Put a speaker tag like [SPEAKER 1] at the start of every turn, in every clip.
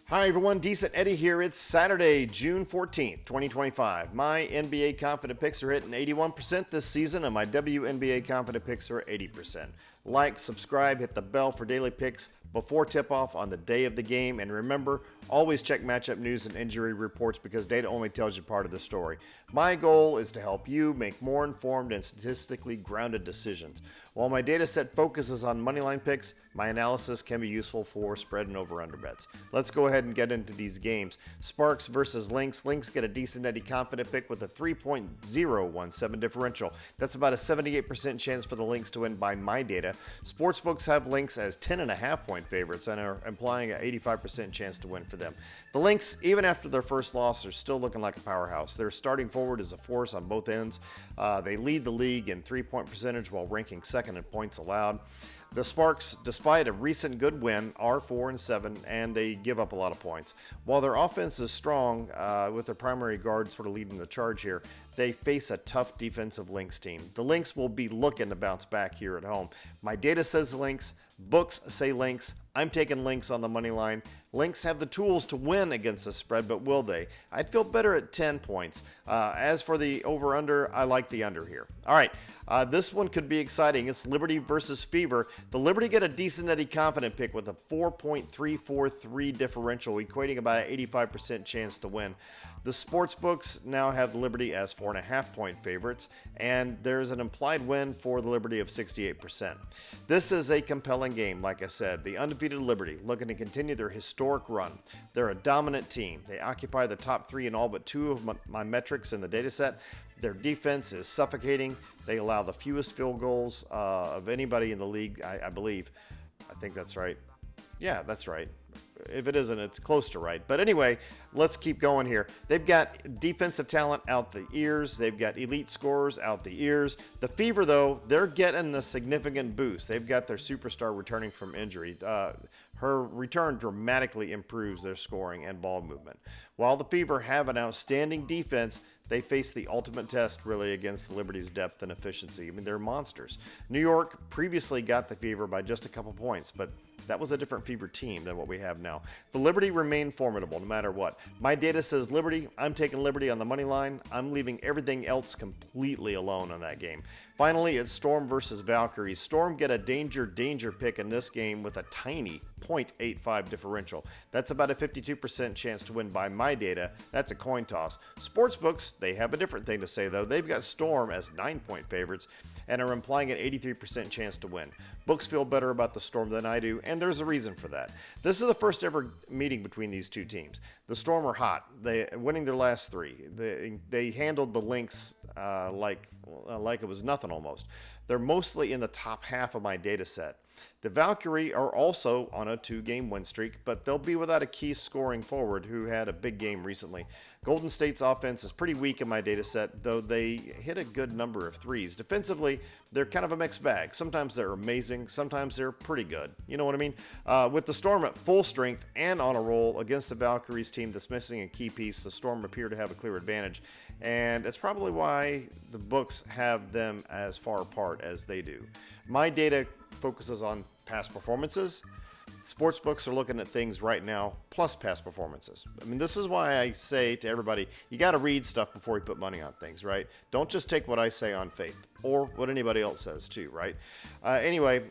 [SPEAKER 1] Hi everyone, Decent Eddie here. It's Saturday, June 14th, 2025. My NBA Confident Picks are hitting 81% this season, and my WNBA Confident Picks are 80%. Like, subscribe, hit the bell for daily picks before tip-off on the day of the game, and remember, always check matchup news and injury reports because data only tells you part of the story. My goal is to help you make more informed and statistically grounded decisions. While my data set focuses on moneyline picks, my analysis can be useful for spread and over-under bets. Let's go ahead and get into these games. Sparks versus Lynx. Lynx get a decent Eddie confident pick with a 3.017 differential. That's about a 78% chance for the Lynx to win by my data. Sportsbooks have Lynx as 10.5 point favorites and are implying an 85% chance to win for them. The Lynx, even after their first loss, are still looking like a powerhouse. Their starting forward is a force on both ends. They lead the league in three-point percentage while ranking second in points allowed. The Sparks, despite a recent good win, are 4-7, and they give up a lot of points. While their offense is strong, with their primary guard sort of leading the charge here, they face a tough defensive Lynx team. The Lynx will be looking to bounce back here at home. My data says Lynx. Books say Lynx. I'm taking Lynx on the money line. Lynx have the tools to win against the spread, but will they? I'd feel better at 10 points. As for the over-under, I like the under here. All right, this one could be exciting. It's Liberty versus Fever. The Liberty get a decent Eddie confident pick with a 4.343 differential, equating about an 85% chance to win. The sports books now have the Liberty as 4.5 point favorites, and there's an implied win for the Liberty of 68%. This is a compelling game, like I said. The undefeated Liberty looking to continue their historic run. They're a dominant team. They occupy the top three in all but two of my metrics in the data set. Their defense is suffocating. They allow the fewest field goals of anybody in the league, I believe. I think that's right. Yeah, that's right. If it isn't, it's close to right. But anyway, let's keep going here. They've got defensive talent out the ears. They've got elite scorers out the ears. The Fever, though, they're getting a significant boost. They've got their superstar returning from injury. Her return dramatically improves their scoring and ball movement. While the Fever have an outstanding defense, they face the ultimate test, really, against the Liberty's depth and efficiency. I mean, they're monsters. New York previously got the Fever by just a couple points, but that was a different Fever team than what we have now. The Liberty remain formidable no matter what. My data says Liberty. I'm taking Liberty on the money line. I'm leaving everything else completely alone on that game. Finally, it's Storm versus Valkyries. Storm get a danger pick in this game with a tiny 0.85 differential. That's about a 52% chance to win by my data. That's a coin toss. Sportsbooks, they have a different thing to say, though. They've got Storm as 9-point favorites and are implying an 83% chance to win. Books feel better about the Storm than I do, and there's a reason for that. This is the first ever meeting between these two teams. The Storm are hot. They winning their last three. They handled the Lynx like it was nothing almost. They're mostly in the top half of my data set. The Valkyrie are also on a 2-game win streak, but they'll be without a key scoring forward who had a big game recently. Golden State's offense is pretty weak in my data set, though they hit a good number of threes. Defensively, they're kind of a mixed bag. Sometimes they're amazing, sometimes they're pretty good. You know what I mean? With the Storm at full strength and on a roll against the Valkyries team that's missing a key piece, the Storm appear to have a clear advantage, and it's probably why the books have them as far apart as they do. My data focuses on past performances. Sportsbooks are looking at things right now, plus past performances. I mean, this is why I say to everybody, you got to read stuff before you put money on things, right? Don't just take what I say on faith, or what anybody else says too, right? Anyway,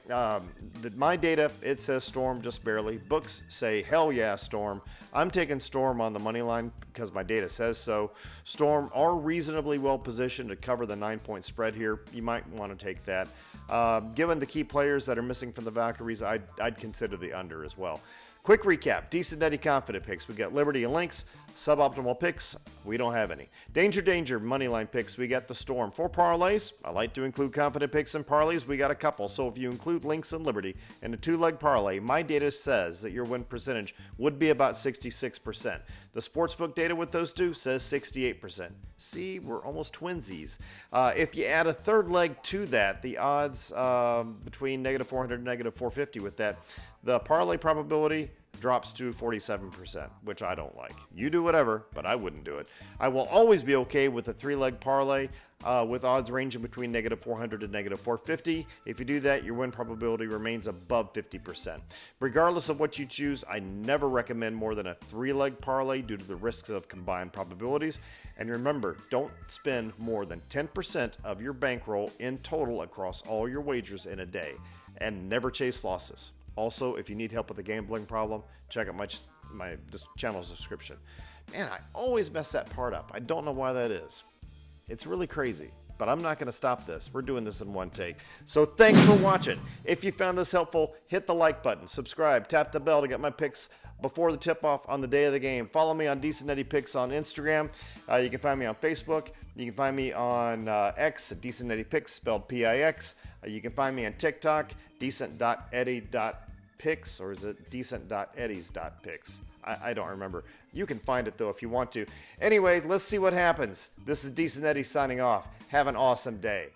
[SPEAKER 1] my data, it says Storm just barely. Books say, hell yeah, Storm. I'm taking Storm on the money line because my data says so. Storm are reasonably well positioned to cover the 9-point spread here. You might want to take that. Given the key players that are missing from the Valkyries, I'd consider the under as well. Quick recap. Decent Eddie confident picks. We got Liberty and Lynx. Suboptimal picks, we don't have any. Danger moneyline picks, we got the Storm. For parlays, I like to include confident picks in parlays. We got a couple. So if you include Lynx and Liberty in a 2-leg parlay, my data says that your win percentage would be about 66%. The sportsbook data with those two says 68%. See, we're almost twinsies. If you add a third leg to that, the odds between -400 and -450 with that, the parlay probability drops to 47%, which I don't like. You do whatever, but I wouldn't do it. I will always be okay with a 3-leg parlay with odds ranging between -400 to -450. If you do that, your win probability remains above 50%. Regardless of what you choose, I never recommend more than a 3-leg parlay due to the risks of combined probabilities. And remember, don't spend more than 10% of your bankroll in total across all your wagers in a day, and never chase losses. Also, if you need help with a gambling problem, check out my channel's description. Man, I always mess that part up. I don't know why that is. It's really crazy, but I'm not going to stop this. We're doing this in one take. So thanks for watching. If you found this helpful, hit the like button, subscribe, tap the bell to get my picks before the tip-off on the day of the game. Follow me on Decent Eddie Picks on Instagram. You can find me on Facebook. You can find me on X at Decent Eddie Picks, spelled P-I-X. You can find me on TikTok, decent.eddie.picks, or is it decent.eddies.picks? I don't remember. You can find it, though, if you want to. Anyway, let's see what happens. This is Decent Eddie signing off. Have an awesome day.